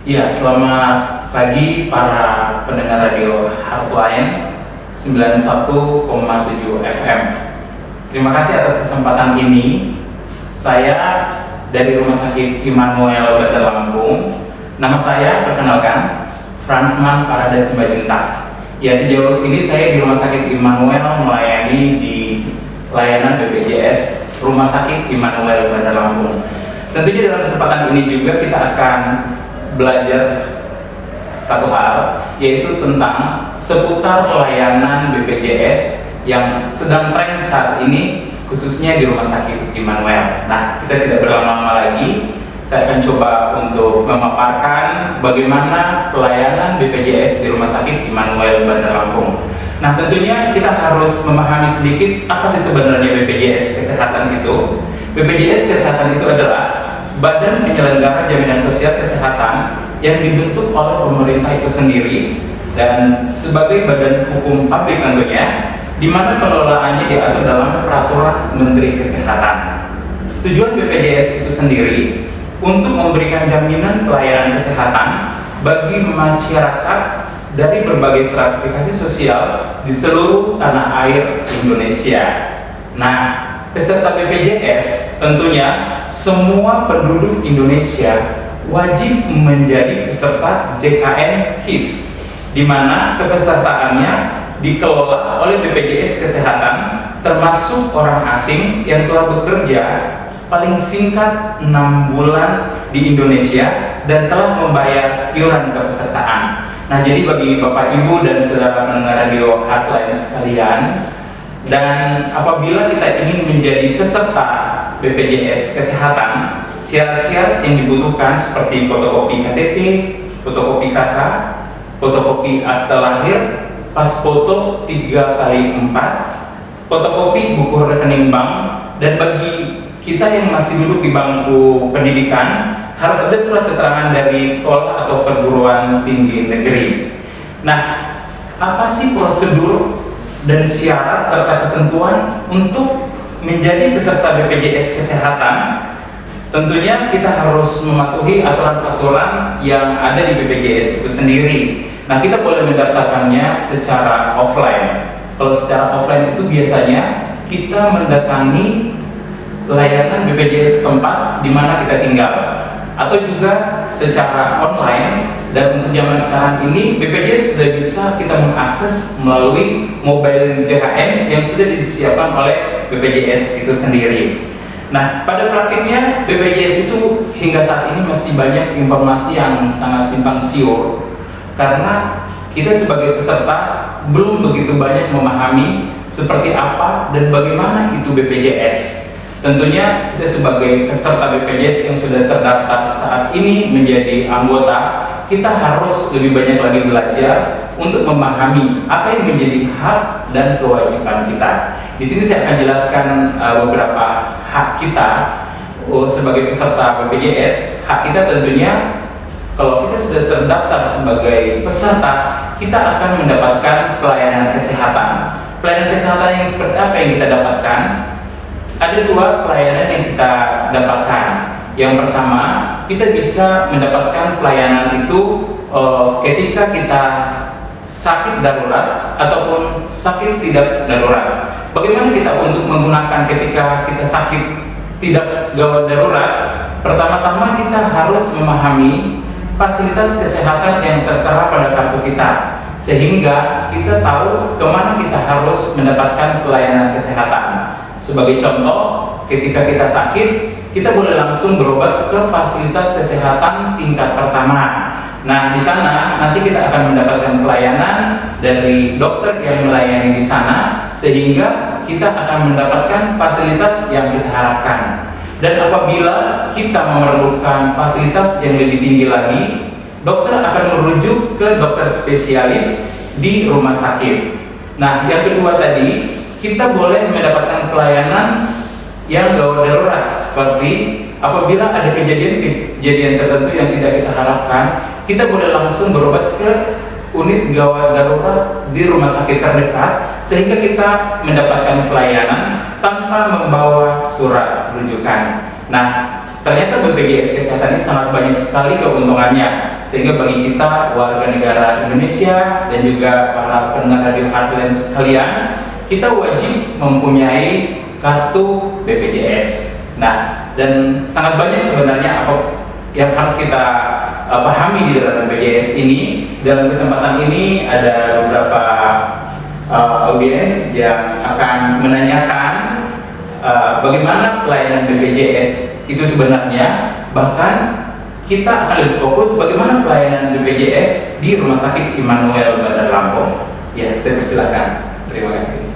Ya, selamat pagi para pendengar radio Heartline 91,7 FM. Terima kasih atas kesempatan ini. Saya dari Rumah Sakit Immanuel Bandar Lampung. Nama saya, perkenalkan, Fransman Parada Simbajuntak. Ya, sejauh ini saya di Rumah Sakit Immanuel melayani di layanan BPJS Rumah Sakit Immanuel Bandar Lampung. Tentunya dalam kesempatan ini juga kita akan belajar satu hal, yaitu tentang seputar layanan BPJS yang sedang tren saat ini, khususnya di Rumah Sakit Immanuel. Nah, kita tidak berlama-lama lagi, saya akan coba untuk memaparkan bagaimana pelayanan BPJS di Rumah Sakit Immanuel Bandar Lampung. Nah, tentunya kita harus memahami sedikit apa sih sebenarnya BPJS Kesehatan itu. BPJS Kesehatan itu adalah Badan Penyelenggara Jaminan Sosial Kesehatan yang dibentuk oleh pemerintah itu sendiri dan sebagai badan hukum publik tentunya, di mana pengelolaannya diatur dalam Peraturan Menteri Kesehatan. Tujuan BPJS itu sendiri untuk memberikan jaminan pelayanan kesehatan bagi masyarakat dari berbagai stratifikasi sosial di seluruh tanah air Indonesia. Nah, peserta BPJS tentunya semua penduduk Indonesia wajib menjadi peserta JKN HIS, di mana kepesertaannya dikelola oleh BPJS Kesehatan, termasuk orang asing yang telah bekerja paling singkat 6 bulan di Indonesia dan telah membayar iuran kepesertaan. Nah, jadi bagi Bapak Ibu dan saudara pendengar radio Heartline sekalian, dan apabila kita ingin menjadi peserta BPJS Kesehatan, syarat-syarat yang dibutuhkan seperti fotokopi KTP, fotokopi KK, fotokopi akta lahir, pas foto 3x4, fotokopi buku rekening bank, dan bagi kita yang masih duduk di bangku pendidikan, harus ada surat keterangan dari sekolah atau perguruan tinggi negeri. Nah, apa sih prosedur dan syarat serta ketentuan untuk menjadi peserta BPJS Kesehatan? Tentunya kita harus mematuhi aturan-aturan yang ada di BPJS itu sendiri. Nah, kita boleh mendaftarkannya secara offline. Kalau secara offline itu biasanya kita mendatangi layanan BPJS tempat di mana kita tinggal, atau juga secara online. Dan untuk zaman sekarang ini BPJS sudah bisa kita mengakses melalui mobile JKN yang sudah disiapkan oleh BPJS itu sendiri. Nah, pada praktiknya BPJS itu hingga saat ini masih banyak informasi yang sangat simpang siur, karena kita sebagai peserta belum begitu banyak memahami seperti apa dan bagaimana itu BPJS. Tentunya kita sebagai peserta BPJS yang sudah terdaftar saat ini menjadi anggota, kita harus lebih banyak lagi belajar untuk memahami apa yang menjadi hak dan kewajiban kita. Di sini saya akan jelaskan beberapa hak kita sebagai peserta BPJS. Hak kita tentunya, kalau kita sudah terdaftar sebagai peserta, kita akan mendapatkan pelayanan kesehatan. Pelayanan kesehatan yang seperti apa yang kita dapatkan? Ada 2 pelayanan yang kita dapatkan. Yang pertama, kita bisa mendapatkan pelayanan itu ketika kita sakit darurat ataupun sakit tidak darurat. Bagaimana kita untuk menggunakan ketika kita sakit tidak gawat darurat? Pertama-tama kita harus memahami fasilitas kesehatan yang tertera pada kartu kita, sehingga kita tahu kemana kita harus mendapatkan pelayanan kesehatan. Sebagai contoh, ketika kita sakit, kita boleh langsung berobat ke fasilitas kesehatan tingkat pertama. Nah, di sana nanti kita akan mendapatkan pelayanan dari dokter yang melayani di sana, sehingga kita akan mendapatkan fasilitas yang kita harapkan. Dan apabila kita memerlukan fasilitas yang lebih tinggi lagi, dokter akan merujuk ke dokter spesialis di rumah sakit. Nah, yang kedua tadi, kita boleh mendapatkan pelayanan yang gawat darurat, seperti apabila ada kejadian tertentu yang tidak kita harapkan, kita boleh langsung berobat ke unit gawat darurat di rumah sakit terdekat, sehingga kita mendapatkan pelayanan tanpa membawa surat rujukan. Nah, ternyata BPJS Kesehatan ini sangat banyak sekali keuntungannya, sehingga bagi kita warga negara Indonesia dan juga para pendengar Radio Heartland sekalian, kita wajib mempunyai kartu BPJS. Nah, dan sangat banyak sebenarnya apa yang harus kita pahami di dalam BPJS ini. Dalam kesempatan ini ada beberapa audiens yang akan menanyakan bagaimana pelayanan BPJS itu sebenarnya, bahkan kita akan lebih fokus bagaimana pelayanan BPJS di Rumah Sakit Immanuel Bandar Lampung. Ya, saya persilakan. Terima kasih.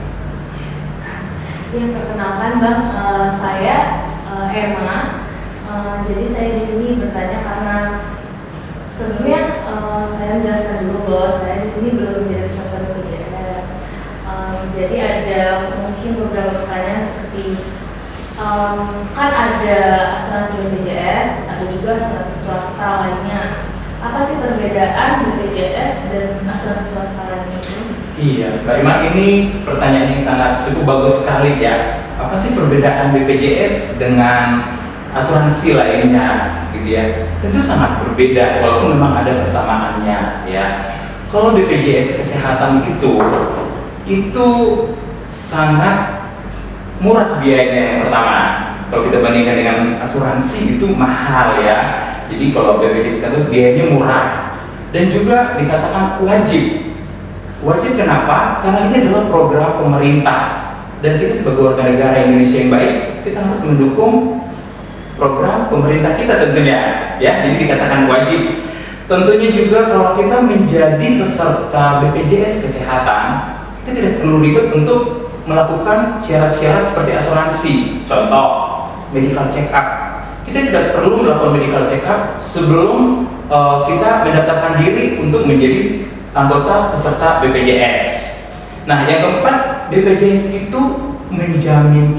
Ya, perkenalkan Bang, saya Emma. Jadi saya di sini bertanya karena sebelumnya saya menjelaskan dulu bahwa saya di sini belum menjadi peserta BPJS. Jadi ada mungkin beberapa pertanyaan seperti kan ada asuransi BPJS, ada juga asuransi swasta lainnya. Apa sih perbedaan BPJS dan asuransi swasta lainnya itu? Iya, Mbak Ima, ini pertanyaan yang sangat cukup bagus sekali ya. Apa sih perbedaan BPJS dengan asuransi lainnya, gitu ya? Tentu sangat berbeda, walaupun memang ada persamaannya ya. Kalau BPJS Kesehatan itu sangat murah biayanya yang pertama. Kalau kita bandingkan dengan asuransi itu mahal ya. Jadi kalau BPJS itu biayanya murah dan juga dikatakan wajib. Wajib kenapa? Karena ini adalah program pemerintah dan kita sebagai warga negara Indonesia yang baik, kita harus mendukung program pemerintah kita tentunya ya. Jadi dikatakan wajib. Tentunya juga kalau kita menjadi peserta BPJS Kesehatan, kita tidak perlu ribet untuk melakukan syarat-syarat seperti asuransi. Contoh, medical check up. Kita tidak perlu melakukan medical check up sebelum kita mendaftarkan diri untuk menjadi anggota peserta BPJS. Nah, yang keempat, BPJS itu menjamin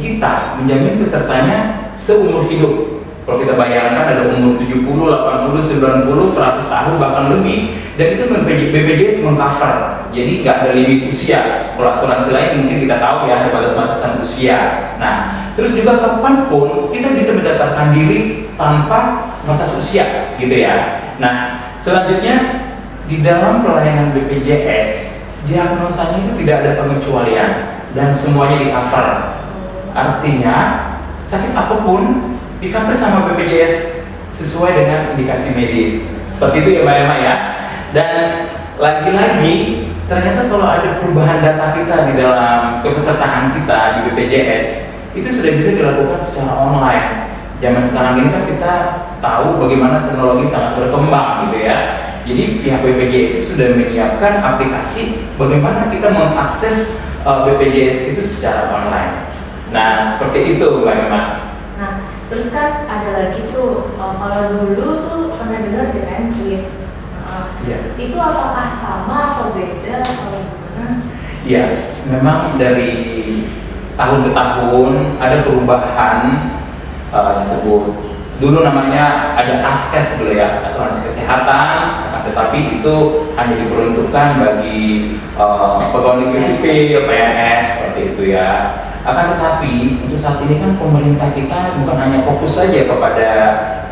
pesertanya seumur hidup. Kalau kita bayangkan ada umur 70, 80, 90, 100 tahun bahkan lebih, dan itu BPJS mengcover. Jadi nggak ada limit usia. Kalau asuransi lain mungkin kita tahu ya ada batas-batasan usia. Nah, terus juga kapanpun kita bisa mendaftarkan diri tanpa batas usia, gitu ya. Nah, selanjutnya di dalam pelayanan BPJS, diagnosanya itu tidak ada pengecualian dan semuanya di-cover. Artinya, sakit apapun di-cover sama BPJS sesuai dengan indikasi medis. Seperti itu ya Mbak Emma ya. Dan lagi-lagi, ternyata kalau ada perubahan data kita di dalam kepesertaan kita di BPJS, itu sudah bisa dilakukan secara online. Zaman sekarang ini kan kita tahu bagaimana teknologi sangat berkembang gitu ya. Jadi pihak BPJS sudah menyiapkan aplikasi bagaimana kita mengakses BPJS itu secara online. Nah, seperti itu Mbak Emma. Nah, terus kan ada lagi tuh, kalau dulu tuh pernah dengar JKN KIS. Itu apakah sama atau beda atau gimana? Iya, memang dari tahun ke tahun ada perubahan disebut. Dulu namanya ada ASKES dulu ya, asuransi kesehatan, tetapi itu hanya diperuntukkan bagi pegawai negeri sipil, PNS, seperti itu ya. Akan tetapi untuk saat ini kan pemerintah kita bukan hanya fokus saja kepada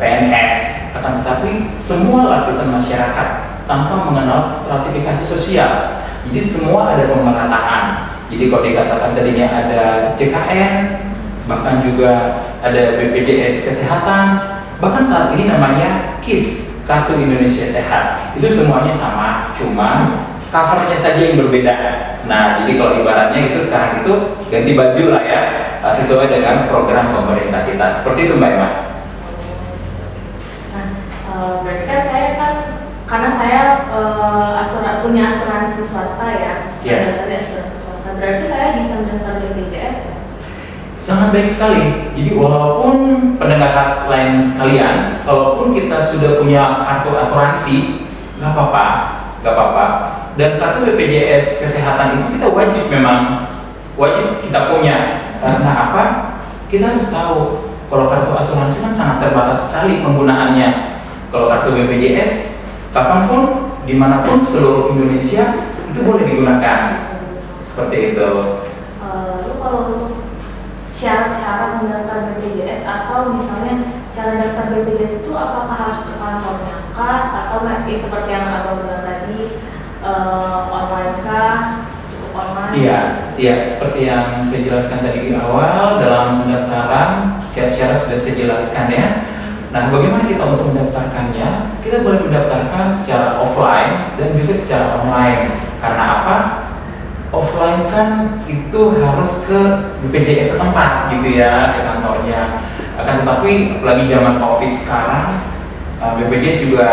PNS, akan tetapi semua lapisan masyarakat tanpa mengenal stratifikasi sosial. Jadi semua ada pemerataan. Jadi kalau dikatakan tadinya ada JKN, bahkan juga ada BPJS Kesehatan, bahkan saat ini namanya KIS, Kartu Indonesia Sehat. Itu semuanya sama, cuma covernya saja yang berbeda. Nah, jadi kalau ibaratnya itu sekarang itu ganti baju lah ya, sesuai dengan program pemerintah kita. Seperti itu Mbak Emma. Nah, berarti kan saya karena saya punya asuransi swasta ya, dari asuransi swasta. Berarti saya bisa mendaftar BPJS ya? Sangat baik sekali. Jadi walaupun pendengar Heartland sekalian, kalaupun kita sudah punya kartu asuransi, nggak apa-apa. Dan kartu BPJS Kesehatan itu kita wajib kita punya. Karena apa? Kita harus tahu kalau kartu asuransi kan sangat terbatas sekali penggunaannya. Kalau kartu BPJS, kapanpun, dimanapun seluruh Indonesia itu boleh digunakan. Seperti itu. Lalu kalau untuk syarat-syarat mendaftar BPJS atau misalnya cara daftar BPJS itu apakah harus ke kantornya kah atau seperti yang abang bilang tadi online kah, cukup online? Iya, seperti yang saya jelaskan tadi di awal dalam pendaftaran syarat-syarat sudah saya jelaskan ya. Nah, bagaimana kita untuk mendaftarkannya? Kita boleh mendaftarkan secara offline dan juga secara online. Karena apa? Offline kan itu harus ke BPJS setempat gitu ya, ke kantornya. Akan tetapi lagi zaman COVID sekarang, BPJS juga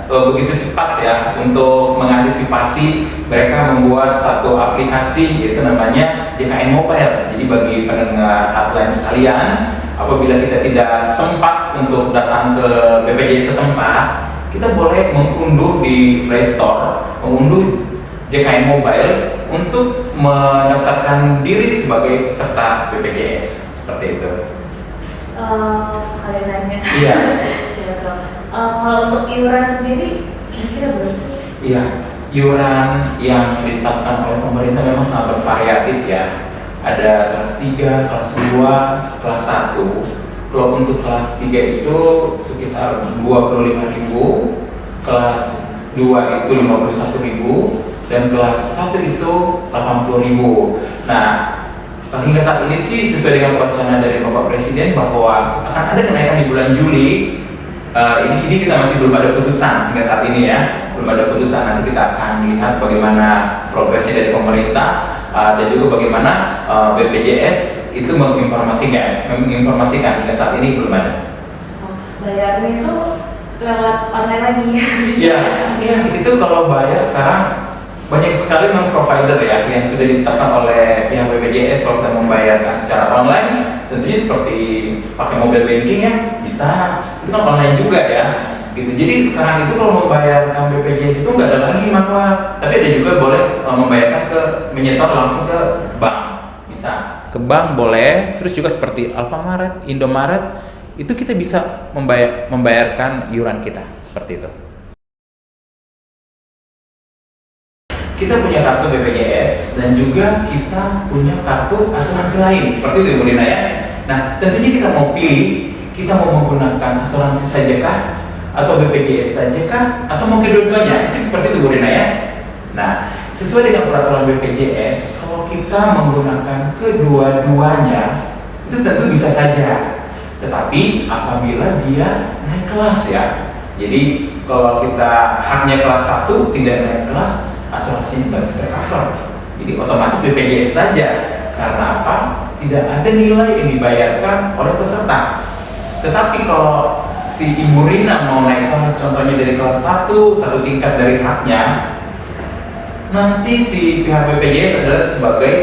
begitu cepat ya untuk mengantisipasi. Mereka membuat satu aplikasi yaitu namanya JKN Mobile. Jadi bagi pendengar hotline sekalian, apabila kita tidak sempat untuk datang ke BPJS setempat, kita boleh mengunduh di Play Store, mengunduh JKN Mobile untuk mendaftarkan diri sebagai peserta BPJS seperti itu. Sekali nanya. Iya. Siapa tahu. Kalau untuk iuran sendiri, kira-kira berapa sih? Iya, iuran yang ditetapkan oleh pemerintah memang sangat bervariatif ya. Ada kelas 3, kelas 2, kelas 1. Kalau untuk kelas 3 itu sekitar 25.000, kelas 2 itu 51.000, dan kelas 1 itu 80.000. Nah, hingga saat ini sih sesuai dengan wacana dari Bapak Presiden bahwa akan ada kenaikan di bulan Juli. Ini kita masih belum ada putusan hingga saat ini ya, belum ada putusan. Nanti kita akan lihat bagaimana progresnya dari pemerintah dan juga bagaimana BPJS itu menginformasikan hingga saat ini belum ada. Bayarnya itu lewat online lagi. Iya, itu kalau bayar sekarang banyak sekali provider ya yang sudah ditetapkan oleh pihak BPJS. Kalau kita membayarkan secara online, tentunya seperti pakai mobile banking ya, bisa, itu kan online juga ya gitu. Jadi sekarang itu kalau membayarkan BPJS itu nggak ada lagi manual, tapi ada juga boleh membayarkan menyetor langsung ke bank, bisa ke bank boleh. Terus juga seperti Alfamart, Indomaret, itu kita bisa membayarkan iuran kita seperti itu. Kita punya kartu BPJS dan juga kita punya kartu asuransi lain seperti itu Bu Rina ya. Nah, tentunya kita mau pilih, kita mau menggunakan asuransi saja kah atau BPJS saja kah atau mau kedua-duanya, itu seperti itu Bu Rina ya. Nah, sesuai dengan peraturan BPJS, kalau kita menggunakan kedua-duanya itu tentu bisa saja. Tetapi apabila dia naik kelas ya. Jadi kalau kita haknya kelas 1 tidak naik kelas, asuransinya tidak tercover. Jadi otomatis BPJS saja. Karena apa? Tidak ada nilai yang dibayarkan oleh peserta. Tetapi kalau si Ibu Rina mau naik kelas, contohnya dari kelas 1, satu tingkat dari haknya, nanti si pihak BPJS adalah sebagai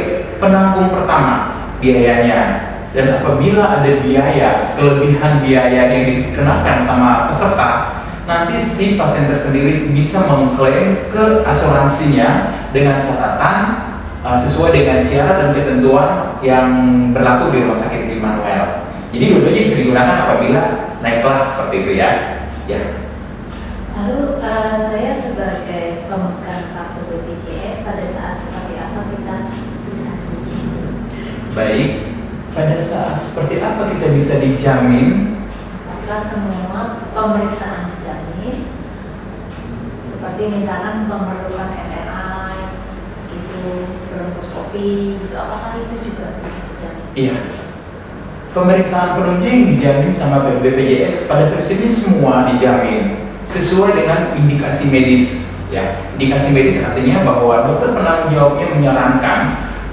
penanggung pertama biayanya. Dan apabila ada biaya, kelebihan biaya yang dikenakan sama peserta, nanti si pasien tersendiri bisa mengklaim ke asuransinya dengan catatan sesuai dengan syarat dan ketentuan yang berlaku di Rumah Sakit Immanuel. Jadi dua-duanya bisa digunakan apabila naik kelas seperti itu ya. Lalu saya sebagai pemegang kartu BPJS pada saat seperti apa kita bisa dijamin? Baik, pada saat seperti apa kita bisa dijamin? Apakah semua pemeriksaan dijamin? Seperti misalkan memerlukan MRI, gitu, bronkoskopi, gitu, apakah itu juga bisa dijamin? Iya. Pemeriksaan penuhnya yang dijamin sama BPJS pada prinsipnya semua dijamin sesuai dengan indikasi medis. Ya, indikasi medis artinya bahwa dokter penanggung jawabnya menyarankan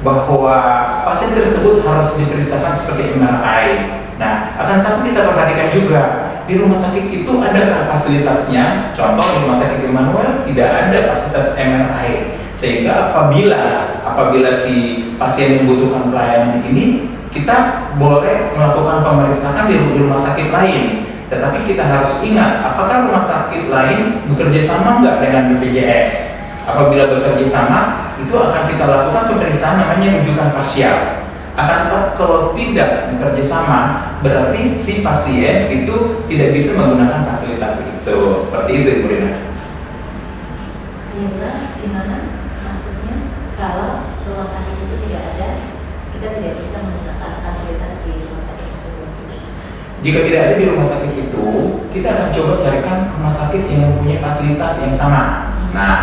bahwa pasien tersebut harus diperiksakan seperti MRI. Nah, akan tapi kita perhatikan juga di rumah sakit itu adakah fasilitasnya? Contoh di Rumah Sakit Immanuel tidak ada fasilitas MRI, sehingga apabila si pasien membutuhkan pelayanan ini, kita boleh melakukan pemeriksaan di rumah sakit lain. Tetapi kita harus ingat, apakah rumah sakit lain bekerja sama nggak dengan BPJS? Apabila bekerja sama, itu akan kita lakukan pemeriksaan namanya rujukan fasial. Akan tetapi kalau tidak bekerja sama, berarti si pasien itu tidak bisa menggunakan fasilitas itu. Seperti itu Ibu Rina. Iya, gimana maksudnya? Kalau rumah sakit itu tidak ada, kita tidak bisa menggunakan fasilitas di rumah sakit tersebut. Jika tidak ada di rumah sakit itu, kita akan coba carikan rumah sakit yang mempunyai fasilitas yang sama. Nah,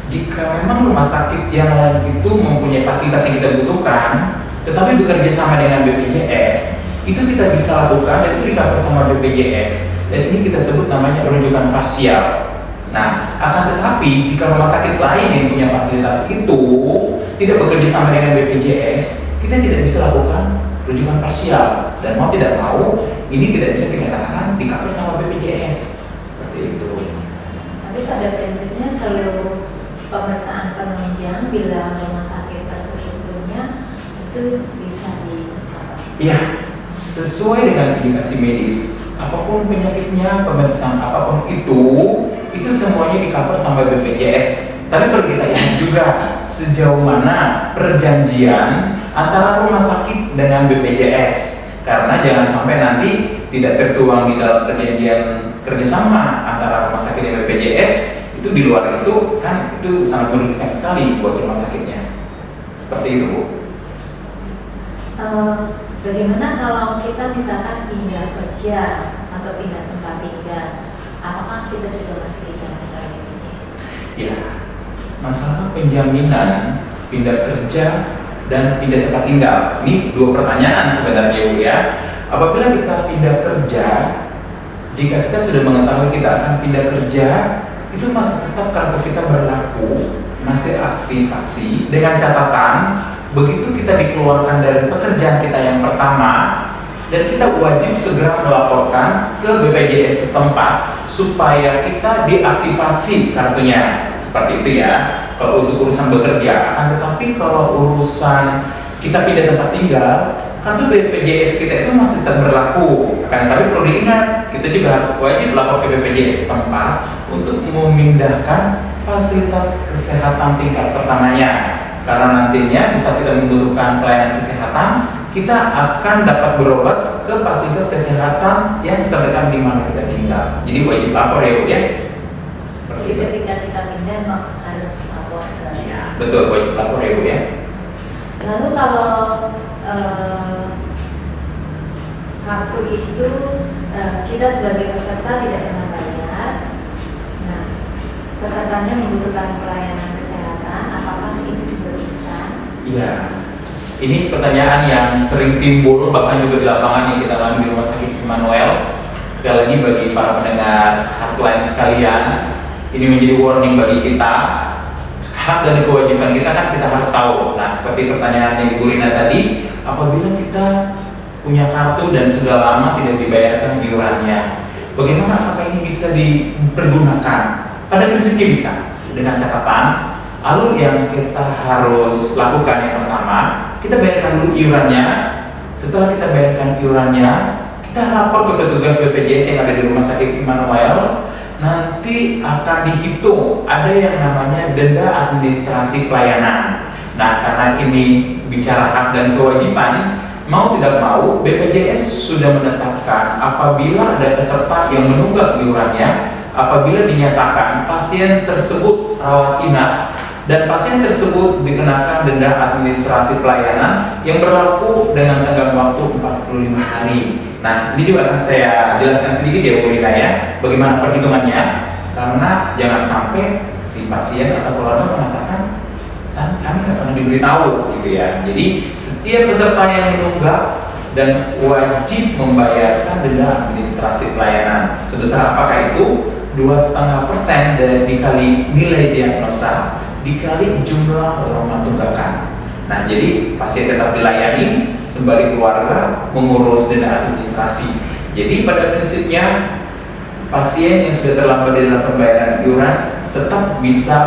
jika memang rumah sakit yang lain itu mempunyai fasilitas yang kita butuhkan, tetapi bekerja sama dengan BPJS, itu kita bisa lakukan dan itu di-cover sama BPJS. Dan ini kita sebut namanya rujukan parsial. Nah, akan tetapi jika rumah sakit lain yang punya fasilitas itu tidak bekerja sama dengan BPJS, kita tidak bisa lakukan rujukan parsial. Dan mau tidak mau, ini tidak bisa kita katakan di-cover sama BPJS. Seperti itu. Tapi pada prinsipnya seluruh pemeriksaan penunjang bila rumah sakit tersebut punya itu bisa di-cover. Iya, sesuai dengan indikasi medis. Apapun penyakitnya, pemeriksaan apapun itu semuanya di-cover sama BPJS. Tapi perlu kita ingat juga sejauh mana perjanjian antara rumah sakit dengan BPJS. Karena jangan sampai nanti tidak tertuang di dalam perjanjian kerjasama antara rumah sakit dan BPJS, itu di luar itu kan itu sangat merugikan sekali buat rumah sakitnya. Seperti itu, Bu. Bagaimana kalau kita misalkan pindah kerja atau pindah tempat tinggal, apakah kita juga masih dijamin oleh BPJS? Ya, masalah penjaminan pindah kerja dan pindah tempat tinggal, ini dua pertanyaan sebenarnya, Bu ya. Apabila kita pindah kerja, jika kita sudah mengetahui kita akan pindah kerja, itu masih tetap kartu kita berlaku, masih aktivasi dengan catatan begitu kita dikeluarkan dari pekerjaan kita yang pertama dan kita wajib segera melaporkan ke BPJS setempat supaya kita diaktifasi kartunya. Seperti itu ya, kalau untuk urusan bekerja. Akan tetapi kalau urusan kita pindah tempat tinggal, kartu BPJS kita itu masih tetap berlaku. Akan tetapi perlu diingat, kita juga harus wajib lapor ke BPJS setempat untuk memindahkan fasilitas kesehatan tingkat pertamanya. Karena nantinya di saat kita membutuhkan pelayanan kesehatan, kita akan dapat berobat ke fasilitas kesehatan yang terdekat di mana kita tinggal. Jadi wajib lapor ya, Bu ya. Seperti Jadi itu. ketika kita pindah harus lapor ke. Iya, betul, wajib lapor ya, Bu ya. Lalu kalau kartu itu kita sebagai peserta tidak pernah bayar, nah pesertanya membutuhkan pelayanan kesehatan, apakah itu juga bisa? Iya. Ini pertanyaan yang sering timbul bahkan juga di lapangan yang kita alami di Rumah Sakit Immanuel. Sekali lagi bagi para pendengar hotline sekalian, ini menjadi warning bagi kita. Hak dan kewajiban kita kan kita harus tahu. Nah, seperti pertanyaannya Ibu Rina tadi, apabila kita punya kartu dan sudah lama tidak dibayarkan iurannya, bagaimana apakah ini bisa dipergunakan? Pada prinsipnya bisa, dengan catatan alur yang kita harus lakukan yang pertama, kita bayarkan dulu iurannya. Setelah kita bayarkan iurannya, kita lapor ke petugas BPJS yang ada di Rumah Sakit Immanuel. Nanti akan dihitung ada yang namanya denda administrasi pelayanan. Nah, karena ini bicara hak dan kewajiban, mau tidak mau BPJS sudah menetapkan apabila ada peserta yang menunggak iurannya, apabila dinyatakan pasien tersebut rawat inap dan pasien tersebut dikenakan denda administrasi pelayanan yang berlaku dengan tenggang waktu 45 hari. Nah, ini juga akan saya jelaskan sedikit ya, Bu Rina ya, bagaimana perhitungannya, karena jangan sampai si pasien atau keluarga mengatakan kami nggak pernah diberitahu gitu ya. Jadi setiap peserta yang menunggak dan wajib membayarkan denda administrasi pelayanan sebesar apakah itu 2,5% dikali nilai diagnosa dikali jumlah lama tunggakan. Nah, jadi pasien tetap dilayani sembari keluarga mengurus denda administrasi. Jadi pada prinsipnya pasien yang sudah terlambat di dalam pembayaran iuran tetap bisa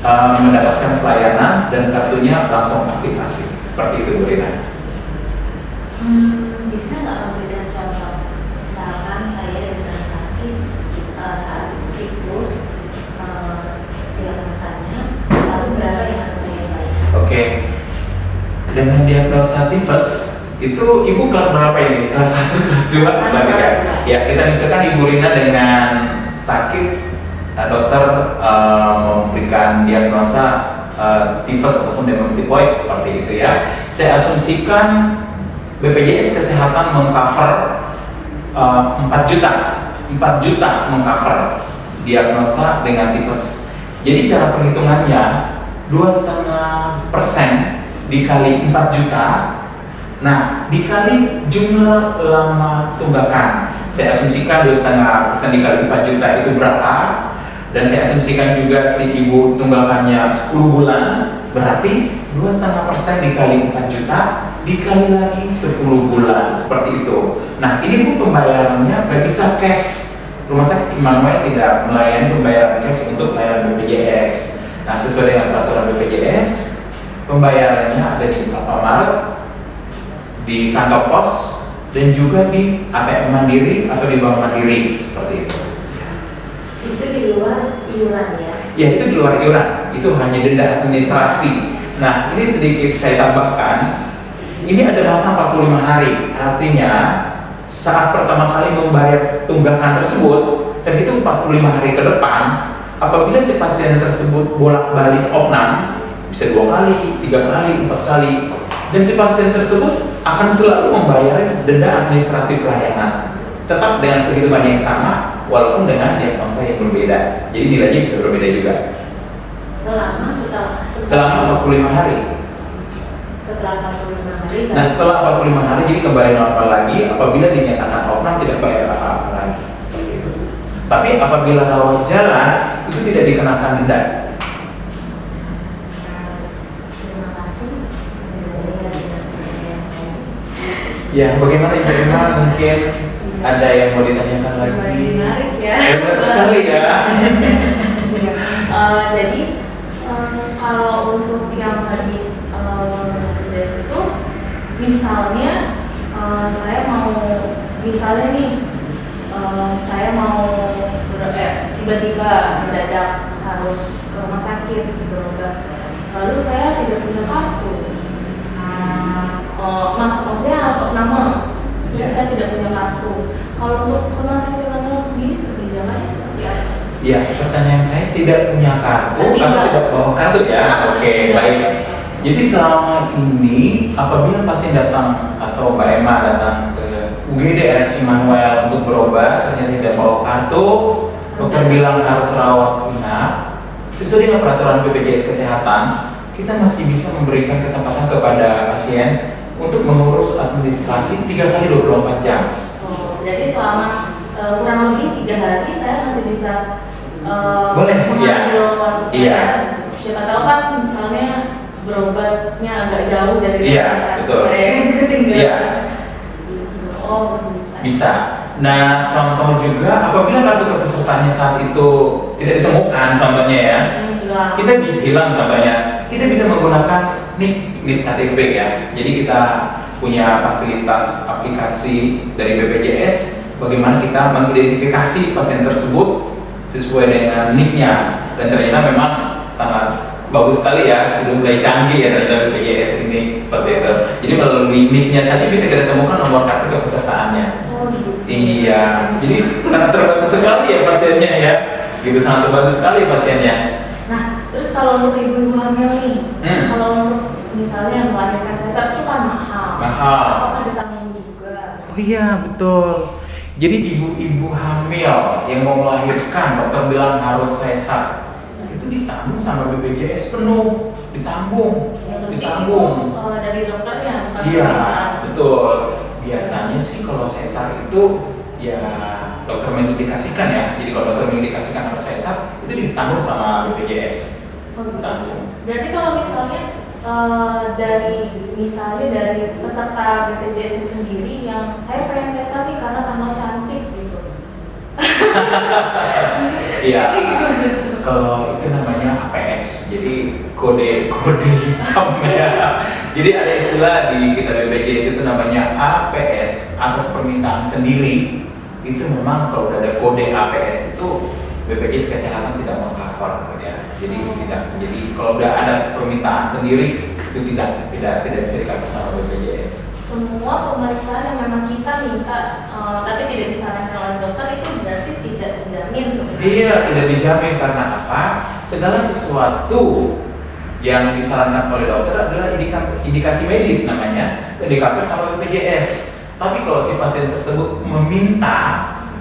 mendapatkan pelayanan dan kartunya langsung aktivasi. Seperti itu, Bu Rina. Bisa nggak memberikan contoh? Misalkan saya dengan sakit saat itu tikus diagnosanya, lalu berapa yang harus saya bayar? Oke. Dengan diagnosa tifus itu Ibu kelas berapa ini? Kelas 1, kelas 2, kelas 3? Ya, kita misalkan Ibu Rina dengan sakit dokter memberikan diagnosa tifus ataupun demam tifoid seperti itu ya. Saya asumsikan BPJS Kesehatan mengcover 4 juta 4 juta mengcover diagnosa dengan tipes. Jadi cara perhitungannya 2,5% dikali 4 juta. Nah, dikali jumlah lama tunggakan. Saya asumsikan 2,5% dikali 4 juta itu berapa? Dan saya asumsikan juga si ibu tunggakannya 10 bulan. Berarti 2,5% dikali 4 juta dikali lagi 10 bulan, seperti itu. Nah, ini pun pembayarannya nggak bisa cash. Rumah sakit Immanuel tidak melayani pembayaran cash untuk layanan BPJS. Nah, sesuai dengan peraturan BPJS, pembayarannya ada di Alfamart, di kantor pos, dan juga di ATM Mandiri atau di Bank Mandiri, seperti itu. Itu di luar iuran ya? Ya, itu di luar iuran, itu hanya denda administrasi. Nah, ini sedikit saya tambahkan, ini ada masa 45 hari, artinya saat pertama kali membayar tunggakan tersebut, dan itu 45 hari ke depan, apabila si pasien tersebut bolak-balik opnam, bisa 2 kali, 3 kali, 4 kali, dan si pasien tersebut akan selalu membayar denda administrasi pelayanan, tetap dengan perhitungan yang sama, walaupun dengan diagnosa yang berbeda. Jadi nilainya bisa berbeda juga. Selama 45 hari. Setelah 45 hari. Nah, setelah 45 hari jadi kembali normal lagi apabila dinyatakan opnam tidak bayar apa-apa lagi, seperti itu. Tapi apabila rawat jalan itu tidak dikenakan denda. Terima kasih. Ya, bagaimana Ibu Irma? Mungkin ada yang mau ditanyakan lagi? Menarik ya. Benar sekali ya. Jadi kalau untuk yang tadi BPJS itu, misalnya saya mau, misalnya nih saya mau tiba-tiba mendadak harus ke rumah sakit berobat, lalu saya tidak punya kartu. Maksudnya harus opname. Jadi saya tidak punya kartu. Kalau untuk rumah sakit Immanuel sendiri kebijakannya seperti apa? Ya, pertanyaan saya tidak punya kartu Tidak. atau tidak bawa kartu ya? Oke, Tidak. baik. Jadi selama ini apabila pasien datang atau Mbak Emma datang ke UGD RS Immanuel untuk berobat ternyata tidak bawa kartu, dokter bilang harus rawat inap, sesuai dengan peraturan BPJS Kesehatan, kita masih bisa memberikan kesempatan kepada pasien untuk mengurus administrasi 3 kali 24 jam. Jadi selama kurang lebih 3 hari saya masih bisa Boleh, mengambil waktu saya. Iya. Siapa tahu kan misalnya berobatnya agak jauh dari Iya, tempat betul. saya yang ketinggalan. Iya. Gitu. Oh, masih bisa. Bisa. Nah, contoh juga apabila kartu kepesertaannya saat itu tidak ditemukan, contohnya ya, Hilang. kita bisa hilang contohnya, kita bisa menggunakan NIK KTP ya. Jadi kita punya fasilitas aplikasi dari BPJS, bagaimana kita mengidentifikasi pasien tersebut sesuai dengan NIK-nya, dan ternyata memang sangat bagus sekali ya, udah mulai canggih ya ternyata BPJS ini, seperti itu. Jadi melalui NIK-nya saja bisa kita temukan nomor kartu kepesertaannya. Oh, gitu. Iya, jadi sangat terbantu sekali ya pasiennya ya, gitu, sangat terbantu sekali pasiennya. Nah, terus kalau untuk ibu-ibu hamil nih, kalau untuk misalnya melahirkan sesar itu kan mahal. Mahal. Apakah ditanggung juga? Oh iya, betul. Jadi ibu-ibu hamil yang mau melahirkan, dokter bilang harus sesar, itu ditanggung sama BPJS penuh, ditanggung. Yang penting Ditanggung. itu dari dokternya, bukan Iya, pemerintah. betul. Biasanya sih kalau sesar itu ya dokter mengindikasikan ya. Jadi kalau dokter mengindikasikan harus sesar, itu ditanggung sama BPJS. Oh, gitu. Ditanggung. Berarti kalau misalnya dari peserta BPJS ini sendiri yang saya pengen sesar nih karena tambah cantik gitu. Iya. Kalau itu namanya APS, jadi kode hitam ya. Jadi ada istilah di kita BPJS itu namanya APS, atas permintaan sendiri. Itu memang kalau udah ada kode APS itu BPJS Kesehatan tidak meng-cover ya. Jadi tidak. Jadi kalau udah ada permintaan sendiri itu tidak bisa di-cover sama BPJS. Semua pemeriksaan yang memang kita minta tapi tidak disarankan oleh dokter itu berarti tidak dijamin. Iya, tidak dijamin karena apa? Segala sesuatu yang disarankan oleh dokter adalah indikasi medis namanya, dan di-cover sama BPJS. Tapi kalau si pasien tersebut meminta,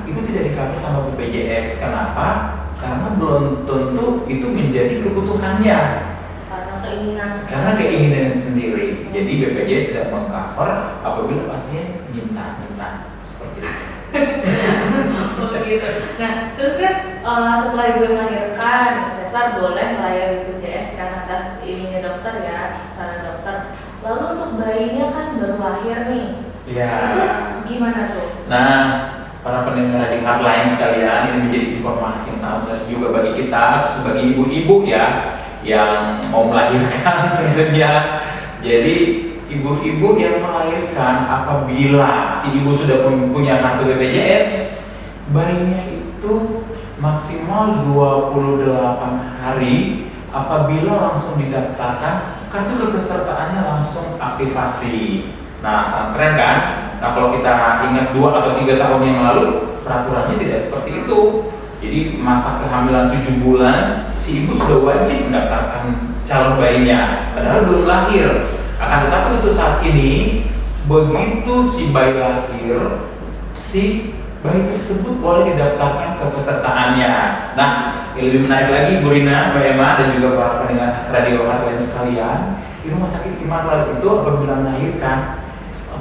itu tidak di-cover sama BPJS. Kenapa? Karena belum tentu itu menjadi kebutuhannya. Karena keinginan sendiri. Jadi BPJS tidak meng-cover apabila pasien minta seperti itu. Oh begitu. Nah, terus kan setelah ibu melahirkan, sesar boleh layar BPJS kan atas ininya dokter ya, saran dokter. Lalu untuk bayinya kan baru lahir nih. Iya. Itu gimana tuh? Nah, para pendengar di hotline sekalian, ini menjadi informasi yang sangat menarik juga bagi kita sebagai ibu-ibu ya yang mau melahirkan tentunya. Jadi ibu-ibu yang melahirkan apabila si ibu sudah punya kartu BPJS, bayinya itu maksimal 28 hari apabila langsung didaftarkan, kartu kepesertaannya langsung aktivasi. Nah, sangat keren kan? Nah, kalau kita ingat 2 atau 3 tahun yang lalu, peraturannya tidak seperti itu. Jadi masa kehamilan 7 bulan, si ibu sudah wajib mendaftarkan calon bayinya, padahal belum lahir. Akan tetapi untuk saat ini, begitu si bayi lahir, si bayi tersebut boleh didaftarkan kepesertaannya. Nah, yang lebih menarik lagi, Bu Rina, Mbak Emma, dan juga para pendengar radio hotline sekalian, di Rumah Sakit Immanuel itu apabila melahirkan,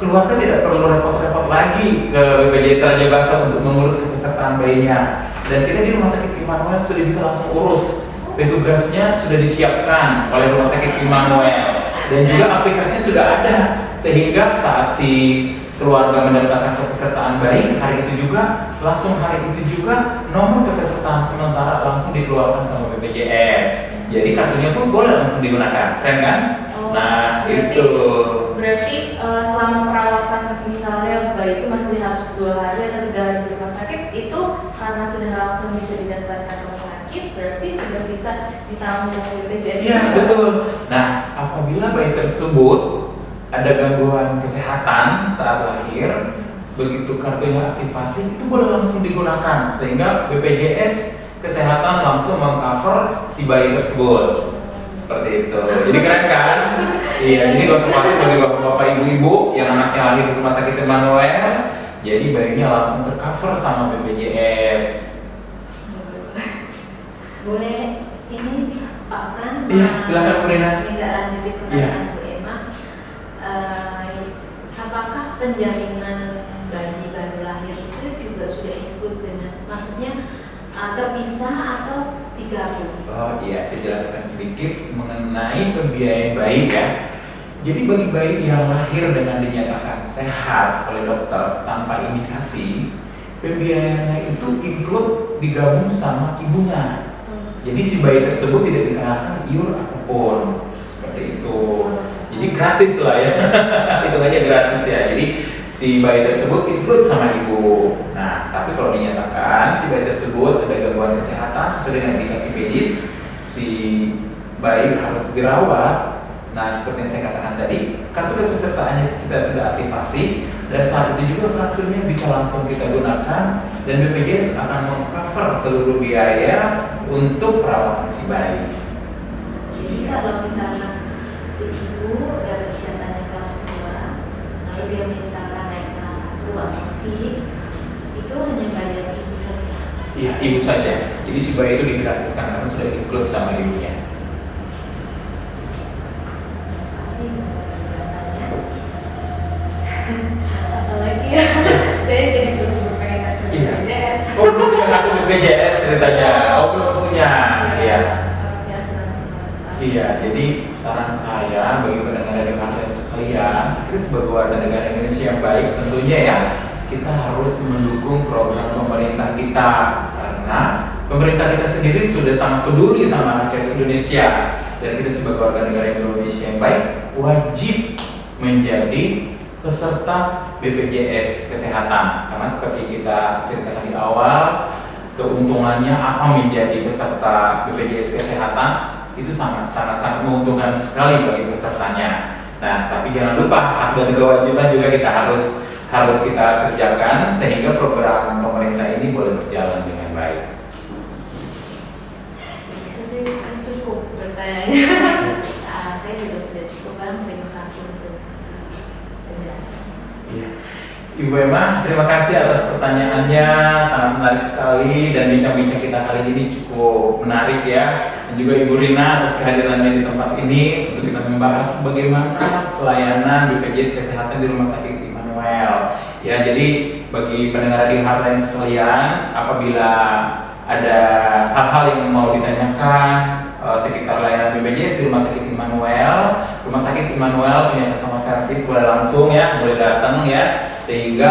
keluarga tidak perlu repot-repot lagi ke BPJS Raja Basah untuk mengurus kepesertaan bayinya. Dan kita di Rumah Sakit Immanuel sudah bisa langsung urus. Petugasnya sudah disiapkan oleh Rumah Sakit Immanuel. Dan juga aplikasinya sudah ada. Sehingga saat si keluarga mendaftarkan kepesertaan bayi, hari itu juga nomor kepesertaan sementara langsung dikeluarkan sama BPJS. Jadi kartunya pun boleh langsung digunakan. Keren kan? Nah, berarti selama perawatan misalnya bayi itu masih harus 2 hari atau 3 hari di rumah sakit, itu karena sudah langsung bisa didaftarkan rumah sakit, berarti sudah bisa ditanggung oleh BPJS. Iya, betul. Nah, apabila bayi tersebut ada gangguan kesehatan saat lahir, begitu kartunya aktivasi, itu boleh langsung digunakan sehingga BPJS Kesehatan langsung meng-cover si bayi tersebut. Seperti itu. Jadi keren kan? Iya, jadi gak usah khawatir bagi bapak-bapak ibu-ibu yang anaknya lahir di Rumah Sakit Immanuel, jadi bayinya langsung tercover sama BPJS. Boleh ini Pak Fran? Iya, silakan Bu Rina. Tidak lanjutin pertanyaan Bu Emma. Apakah penjaminan bayi baru lahir itu juga sudah include dengan, maksudnya terpisah atau digabung? Oh iya, saya jelaskan sedikit mengenai pembiayaan bayi ya. Jadi bagi bayi yang lahir dengan dinyatakan sehat oleh dokter tanpa indikasi, pembiayaannya itu include digabung sama ibunya. Jadi si bayi tersebut tidak dikenakan iur apapun, seperti itu. Jadi gratis lah ya, itu aja gratis ya. Jadi si bayi tersebut include sama ibu. Nah, tapi kalau dinyatakan si bayi tersebut ada gangguan kesehatan sesuai dengan indikasi medis, si bayi harus dirawat. Nah, seperti yang saya katakan tadi, kartu kepesertaannya kita sudah aktivasi dan saat itu juga kartunya bisa langsung kita gunakan dan BPJS akan meng-cover seluruh biaya untuk perawatan si bayi. Jadi kalau misalnya si ibu dapat jabatannya kelas 2, lalu dia misalnya naik kelas 1 atau V, itu hanya bayar ibu saja. Iya, ibu saja. Jadi si bayi itu digratiskan karena sudah include sama ibunya. Pasti penjelasannya. Apalagi ya, saya jadi belum pengen kartu BPJS. Oh, belum punya kartu BPJS ceritanya. Oh, belum punya. Iya. Ya, asuransi. Iya, jadi saran saya bagi pendengar radio hotline sekalian, kita sebagai warga negara Indonesia yang baik tentunya ya, kita harus mendukung program pemerintah kita karena pemerintah kita sendiri sudah sangat peduli sama rakyat Indonesia dan kita sebagai warga negara Indonesia yang baik wajib menjadi peserta BPJS Kesehatan karena seperti kita ceritakan di awal, keuntungannya apa menjadi peserta BPJS Kesehatan itu sangat menguntungkan sekali bagi pesertanya. Nah, tapi jangan lupa hak dan kewajiban juga kita harus kita kerjakan sehingga program pemerintah ini boleh berjalan dengan baik. Saya cukup bertanya. Saya juga sudah cukup, Bang. Terima kasih untuk penjelasan. Iya. Ibu Emma, terima kasih atas pertanyaannya, sangat menarik sekali dan bincang-bincang kita kali ini cukup menarik ya. Dan juga Ibu Rina atas kehadirannya di tempat ini untuk kita membahas bagaimana pelayanan BPJS Kesehatan di Rumah Sakit Immanuel. Ya, jadi bagi pendengar di Heartline sekalian, apabila ada hal-hal yang mau ditanyakan sekitar layanan BPJS di Rumah Sakit Immanuel, Rumah Sakit Immanuel punya customer service, boleh langsung ya, boleh datang ya, sehingga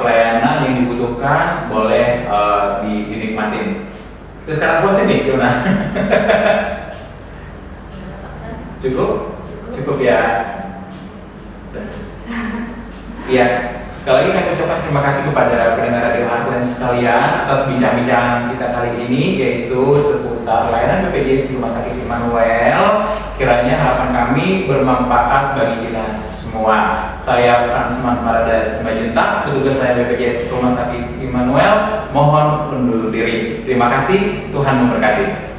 pelayanan yang dibutuhkan boleh dinikmatin. Terus sekarang puasin nih, gimana? Cukup ya. Iya. Sekali lagi kami ucapkan terima kasih kepada pendengar Radio Heartline sekalian atas bincang-bincang kita kali ini, yaitu seputar layanan BPJS di Rumah Sakit Immanuel. Kiranya harapan kami bermanfaat bagi kita semua. Saya Fransman Parada Simanjuntak, petugas layanan BPJS Rumah Sakit Immanuel, mohon undur diri. Terima kasih, Tuhan memberkati.